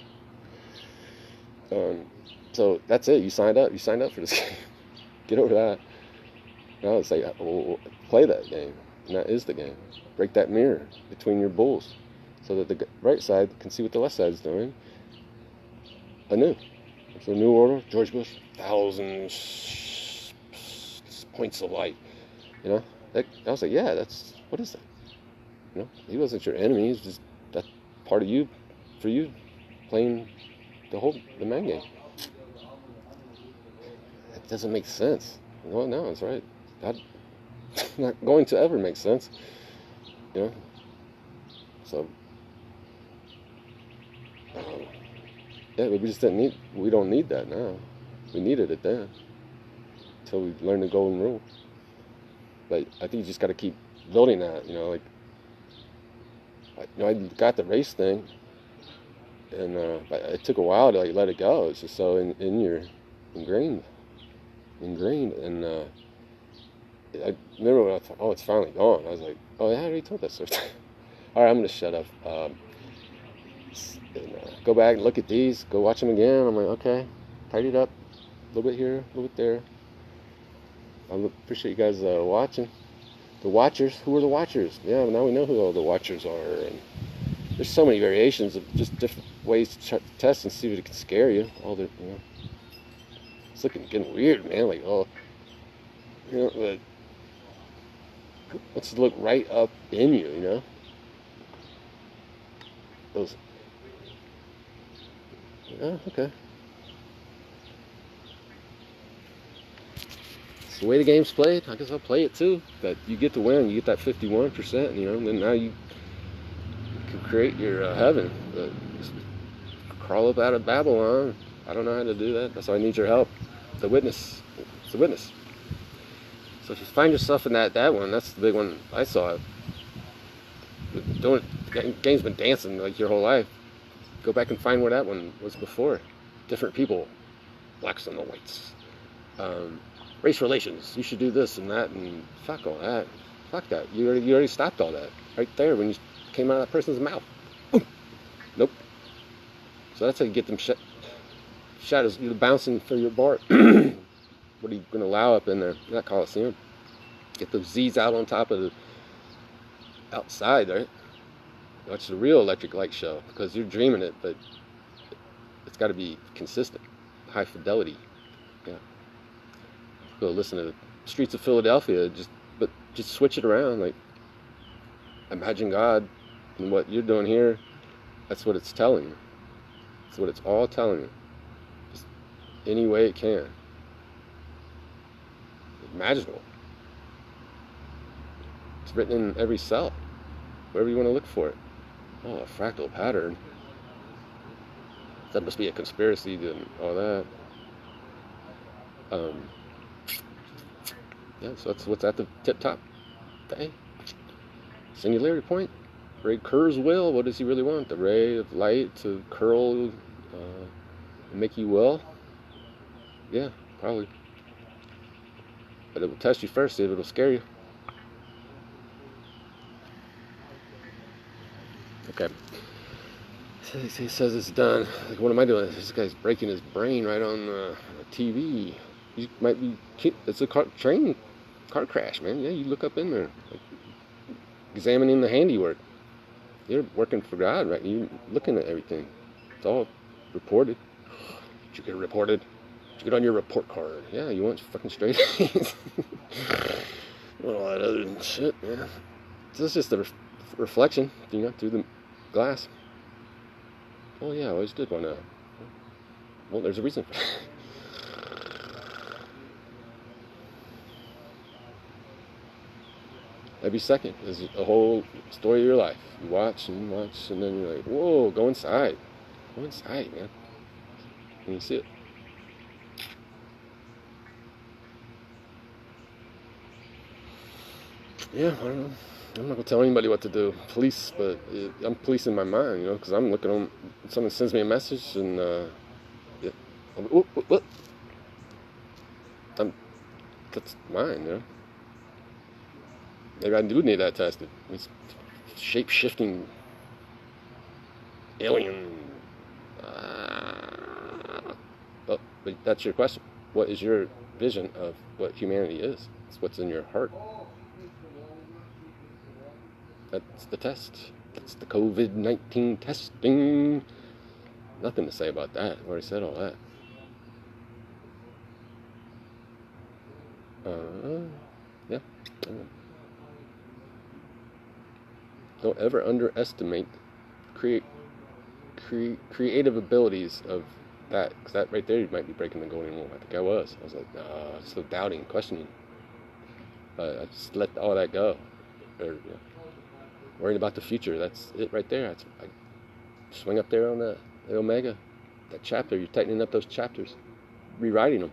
So that's it. You signed up for this game. Get over that. Now it's like, well, play that game. And that is the game. Break that mirror between your bulls so that the right side can see what the left side is doing. Anew. It's a new order. George Bush, 1,000 points of light. You know? I was like, yeah, what is that? You know? He wasn't your enemy. He's just that part of you, for you, playing the main game. It doesn't make sense. Well, no, it's right. That's not going to ever make sense. You know? So, Yeah, we just didn't need. We don't need that now. We needed it then until we learned the golden rule. But I think you just got to keep building that. Like I got the race thing, and it took a while to like let it go. It's just so in your ingrained, and I remember when I thought, oh, it's finally gone. I was like, oh, yeah, I already told that story. All right, I'm gonna shut up. And, go back and look at these. Go watch them again. I'm like, okay, tidy it up, a little bit here, a little bit there. I appreciate you guys watching. The watchers. Who are the watchers? Yeah, now we know who all the watchers are. And there's so many variations of just different ways to test and see if it can scare you. It's getting weird, man. Like, oh, but let's look right up in you. Those. Oh, okay. It's the way the game's played. I guess I'll play it too. That you get to win, you get that 51%, and then now you can create your heaven. Crawl up out of Babylon. I don't know how to do that. That's why I need your help. The witness. It's a witness. So if you find yourself in that one, that's the big one I saw. Game's been dancing like your whole life. Go back and find where that one was before. Different people, blacks and the whites. Race relations. You should do this and that, and fuck all that. Fuck that. You already stopped all that right there when you came out of that person's mouth. Boom. Nope. So that's how you get them shadows. You're bouncing for your bar. What are you going to allow up in there? That Coliseum. Get those Z's out on top of the outside, right? Watch the real Electric Light Show, because you're dreaming it, but it's got to be consistent, high fidelity. Yeah. Go listen to the Streets of Philadelphia, just switch it around. Like, imagine God and what you're doing here. That's what it's telling you. That's what it's all telling you. Just any way it can. It's magical. It's written in every cell, wherever you want to look for it. Oh, a fractal pattern. That must be a conspiracy and all that. Yeah, so that's what's at the tip top. Hey, singularity point. Ray Kurzweil, what does he really want? The ray of light to curl and make you well? Yeah, probably. But it will test you first, see if it'll scare you. Okay. He says it's done. Like, what am I doing? This guy's breaking his brain right on the TV. You might be. It's a car crash, man. Yeah, you look up in there, like, examining the handiwork. You're working for God, right? You're looking at everything. It's all reported. Did you get reported? Did you get on your report card? Yeah, you want fucking straight A's. All that other shit, man. So it's just a reflection, through the glass. Oh yeah, I always did want to. Well, there's a reason for that. Every second is a whole story of your life. You watch, and then you're like, whoa, go inside. Go inside, man. And you see it. Yeah, I don't know. I'm not going to tell anybody what to do. But I'm policing my mind, because I'm looking on, someone sends me a message, and, yeah. What? That's mine, Maybe I do need that tested. It's shape-shifting alien. But that's your question. What is your vision of what humanity is? It's what's in your heart. That's the test. That's the COVID-19 testing. Nothing to say about that. I already said all that. Yeah. Don't ever underestimate creative abilities of that, because that right there, you might be breaking the golden rule. I think I was like, so doubting, questioning. I just let all that go. Worried about the future. That's it right there. I swing up there on the Omega. that chapter. You're tightening up those chapters, rewriting them.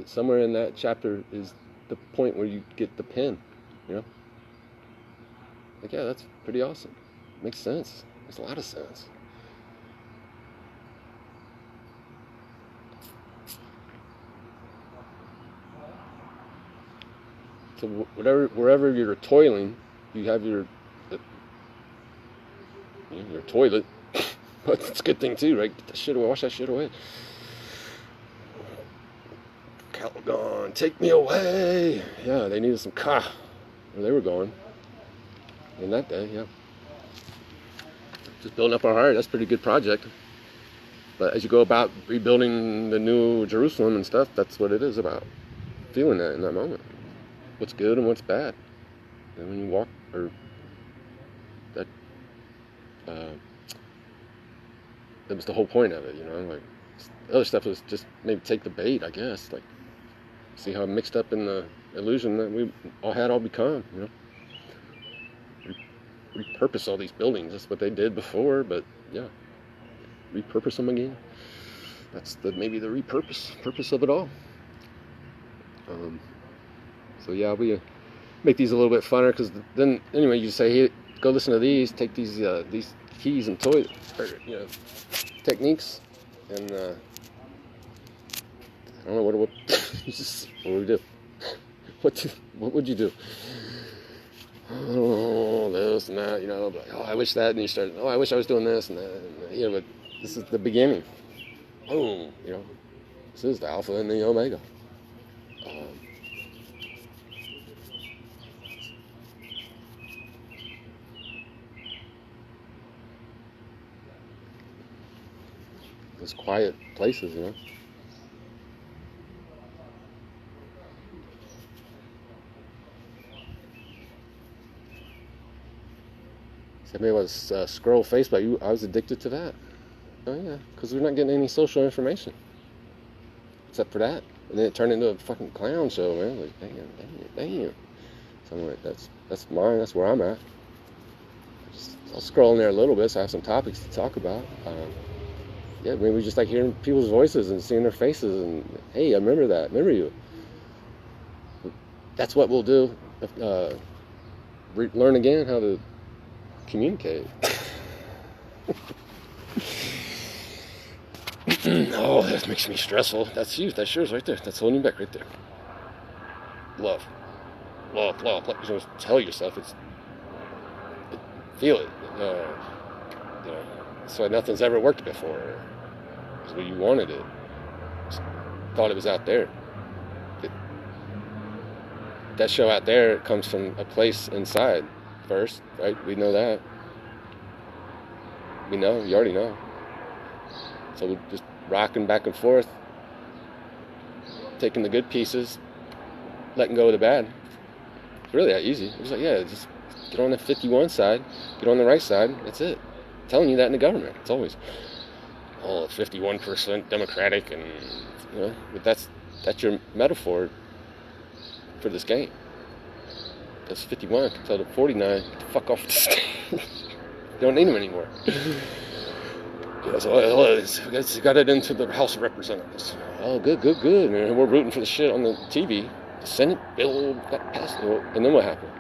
Somewhere in that chapter is the point where you get the pen, you know? Like, yeah, that's pretty awesome. Makes sense. Makes a lot of sense. So wherever you're toiling, you have your toilet. But it's a good thing too, right? Get that shit away. Wash that shit away. Calgon, take me away. Yeah, they needed some ka. Where they were going. In that day, yeah. Just building up our heart. That's a pretty good project. But as you go about rebuilding the new Jerusalem and stuff, that's what it is about. Feeling that in that moment. What's good and what's bad. And when you walk, or that was the whole point of it, you know. Like, the other stuff was just maybe take the bait, I guess. Like, see how mixed up in the illusion that we all become, you know. Repurpose all these buildings. That's what they did before, but yeah, repurpose them again. That's maybe the purpose of it all. So yeah, we make these a little bit funner, because then anyway, you say, hey, go listen to these, take these keys and techniques, and I don't know what would we do? What would you do? Oh, this and that, you know, like, oh, I wish that, and you start, oh, I wish I was doing this and that, and, you know, but this is the beginning. Boom, you know, this is the Alpha and the Omega. Those quiet places, you know. Somebody was scroll Facebook. I was addicted to that. Oh yeah, because we're not getting any social information except for that, and then it turned into a fucking clown show, man. Like, damn. So I'm like, that's mine. That's where I'm at. I'll scroll in there a little bit, so I have some topics to talk about. Yeah, maybe we just like hearing people's voices and seeing their faces, and hey, I remember that. Remember you. That's what we'll do. Learn again how to communicate. Oh, that makes me stressful. That's you. That's yours right there. That's holding you back right there. Love. You just tell yourself feel it. You know, that's why nothing's ever worked before. Because when you wanted it, just thought it was out there. That show out there comes from a place inside first, right? We know that. We know. You already know. So we're just rocking back and forth, taking the good pieces, letting go of the bad. It's really that easy. It's like, yeah, just get on the 51 side, get on the right side. That's it. I'm telling you that in the government. It's always, 51% Democratic, and you know, but that's your metaphor for this game. That's 51. Tell the 49, get the fuck off the stage. You don't need them anymore. Yeah, so it's got it into the House of Representatives. Oh, good. And we're rooting for the shit on the TV. The Senate bill got passed. And then what happened?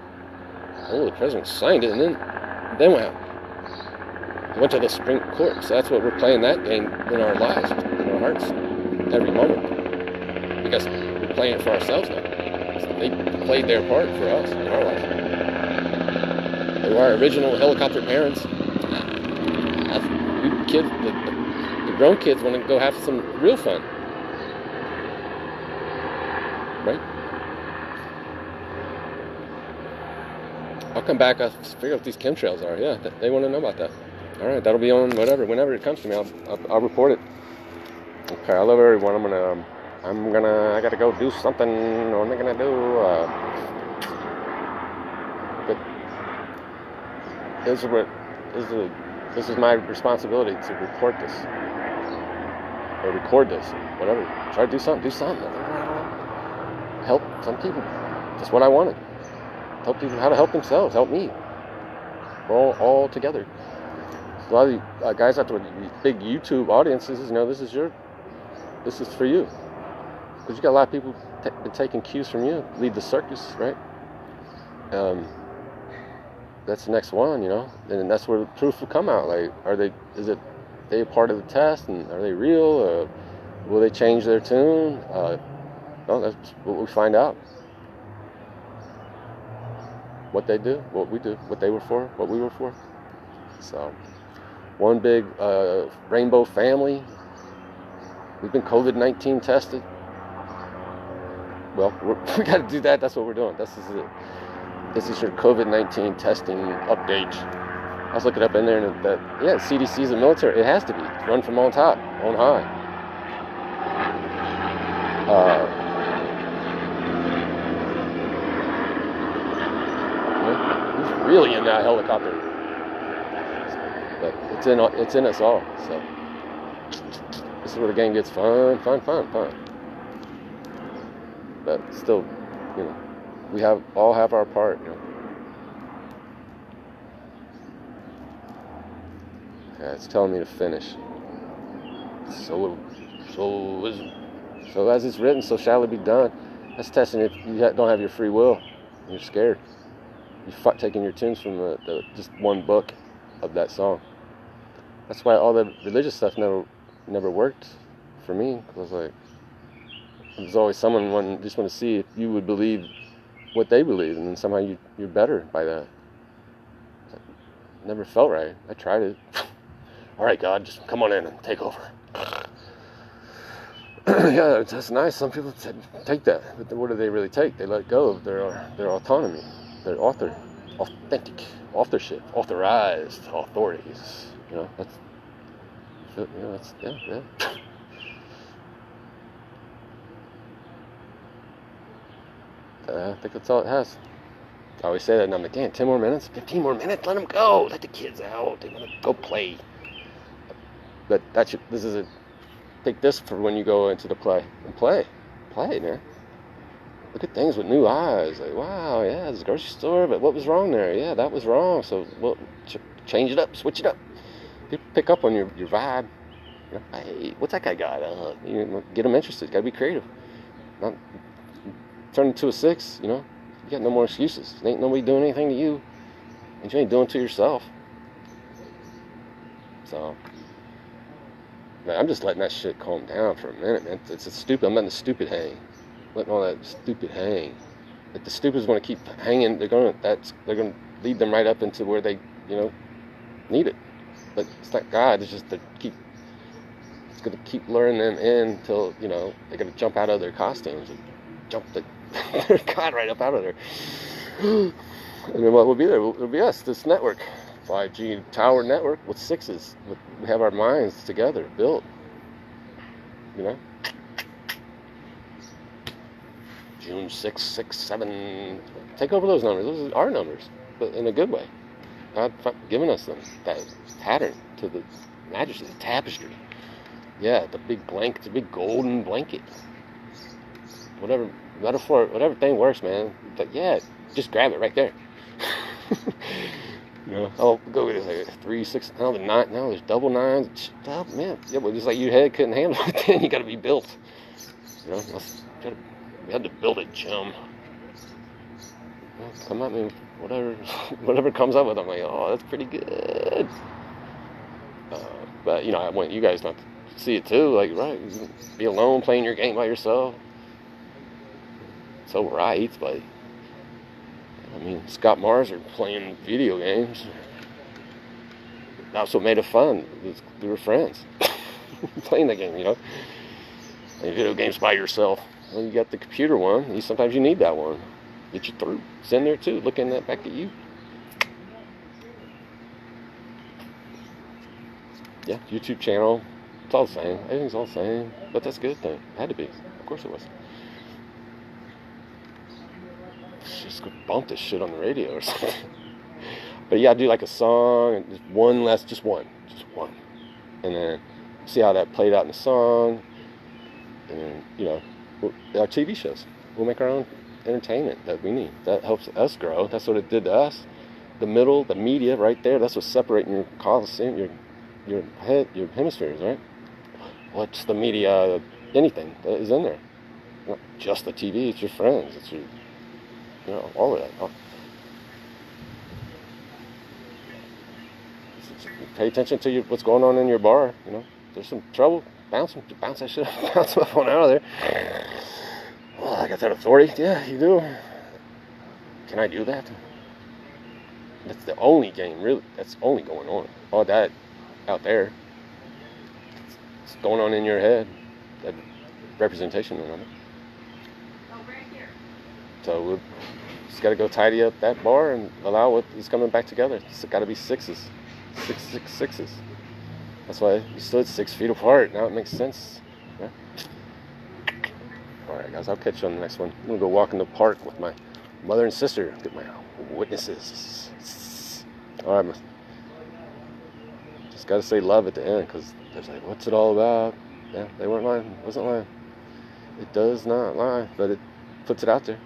Oh, the president signed it, and then what happened? It went to the Supreme Court. So that's what we're playing that game in our lives, in our hearts, every moment. Because we're playing it for ourselves now. So they played their part for us in our life. They were our original helicopter parents. The grown kids want to go have some real fun, right? I'll come back. I'll figure out what these chemtrails are. Yeah, they want to know about that. All right, that'll be on whenever it comes to me. I'll report it. Okay, I love everyone. I gotta go do something. What am I gonna do? But this is my responsibility to report this, or record this, whatever. Try to do something. Help some people. That's what I wanted. Help people how to help themselves. Help me. We're all together. A lot of the guys out there with these big YouTube audiences, this is for you. Because you got a lot of people been taking cues from you. Lead the circus, right? That's the next one, and that's where the proof will come out. Like, is they a part of the test, and are they real? Will they change their tune? No, that's what we find out. What they do, what we do, what they were for, what we were for. So, one big rainbow family. We've been COVID-19 tested. Well, we got to do that. That's what we're doing. This is it. This is your COVID-19 testing update. I was looking up in there, and CDC is a military. It has to be. Run from on top, on high. Who's really in that helicopter? But it's in us all. So this is where the game gets fun. But still, we all have our part, Yeah, it's telling me to finish. So as it's written, so shall it be done. That's testing if you don't have your free will. You're scared. You're taking your tunes from the just one book of that song. That's why all the religious stuff never worked for me. Because there's always someone just want to see if you would believe what they believe, and then somehow you're better by that. Never felt right. I tried it. All right, God, just come on in and take over. Yeah, that's nice. Some people take that, but what do they really take? They let go of their autonomy, their authentic authorship, authorized authorities. Yeah. I think that's all it has. I always say that, and I'm like, damn, 10 more minutes? 15 more minutes? Let them go. Let the kids out. They want to go play. But take this for when you go into the play. And play, man. Look at things with new eyes. Like, wow, yeah, it's a grocery store, but what was wrong there? Yeah, that was wrong. So, change it up, switch it up. People pick up on your vibe. Hey, what's that guy got? Get them interested. Got to be creative. Not turn into a 6, you got no more excuses. Ain't nobody doing anything to you, and you ain't doing it to yourself. So, man, I'm just letting that shit calm down for a minute, man. It's stupid. I'm letting the stupid hang, letting all that stupid hang. If the stupid's going to keep hanging, they're going to lead them right up into where they, need it. But it's not God. It's just it's going to keep luring them in until they're going to jump out of their costumes and jump their God right up out of there. And then what will be there? It'll be us, this network. 5G tower network with 6s. We have our minds together, built. June 6, 6, 7. Take over those numbers. Those are our numbers, but in a good way. God giving us them. That pattern to the majesty, the tapestry. Yeah, the big golden blanket. Whatever metaphor, whatever thing works, man. But yeah, just grab it right there. I'll go with it like 3, 6, now the 9, now there's double 9s. Oh, man, yeah, but just like your head couldn't handle it, then you got to be built. We had to build it, chum. Come at me, whatever comes up with, I'm like, oh, that's pretty good. But I want you guys not to see it too. Like, right, be alone playing your game by yourself. So right, but Scott Mars are playing video games. That's what made it fun. We were friends playing the game, Playing video games by yourself. Well, you got the computer one. Sometimes you need that one. Get you through. It's in there too, looking back at you. Yeah, YouTube channel. It's all the same. Everything's all the same. But that's a good thing. It had to be. Of course it was. Just go bump this shit on the radio or something. But yeah, I do like a song and just one. And then see how that played out in the song. And then, our TV shows. We'll make our own entertainment that we need. That helps us grow. That's what it did to us. the middle, the media, right there. That's what's separating your coliseum, your head, your hemispheres, right? What's the media? Anything that is in there. Not just the TV. It's your friends. It's your, all of that. Pay attention to what's going on in your bar. There's some trouble. Bounce that shit. Bounce my phone out of there. Well, I got that authority. Yeah, you do. Can I do that? That's the only game, really. That's only going on. All that out there, it's going on in your head. That representation of it. Oh, right here. So we just got to go tidy up that bar and allow what is coming back together. It's got to be sixes. 6, 6, 6s. That's why you stood 6 feet apart. Now it makes sense. Yeah. Alright guys, I'll catch you on the next one. I'm going to go walk in the park with my mother and sister. Get my witnesses. Alright, just got to say love at the end, because they're like, what's it all about? Yeah, they weren't lying. It wasn't lying. It does not lie, but it puts it out there.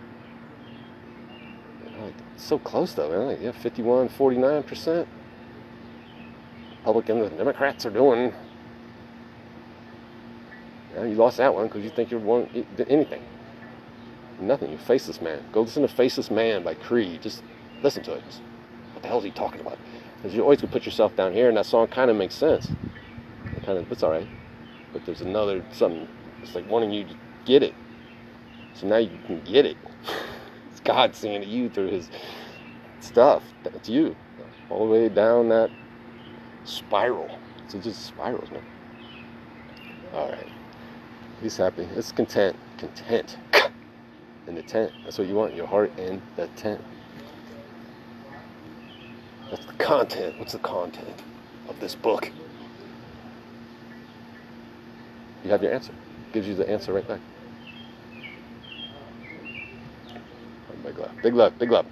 It's so close though, man. Like, 51, 49%. Republicans and Democrats are doing. You lost that one because you think you're one anything. Nothing. You Faceless Man. Go listen to Faceless Man by Creed. Just listen to it. What the hell is he talking about? Because you always could put yourself down here, and that song kind of makes sense. It's all right. But there's another something. It's like wanting you to get it. So now you can get it. It's God saying to you through His stuff. That's you. All the way down that spiral. So it just spirals, man. Alright. He's happy. It's content. Content. In the tent. That's what you want. Your heart in the tent. That's the content. What's the content of this book? You have your answer. Gives you the answer right back. Big love. Big love. Big love.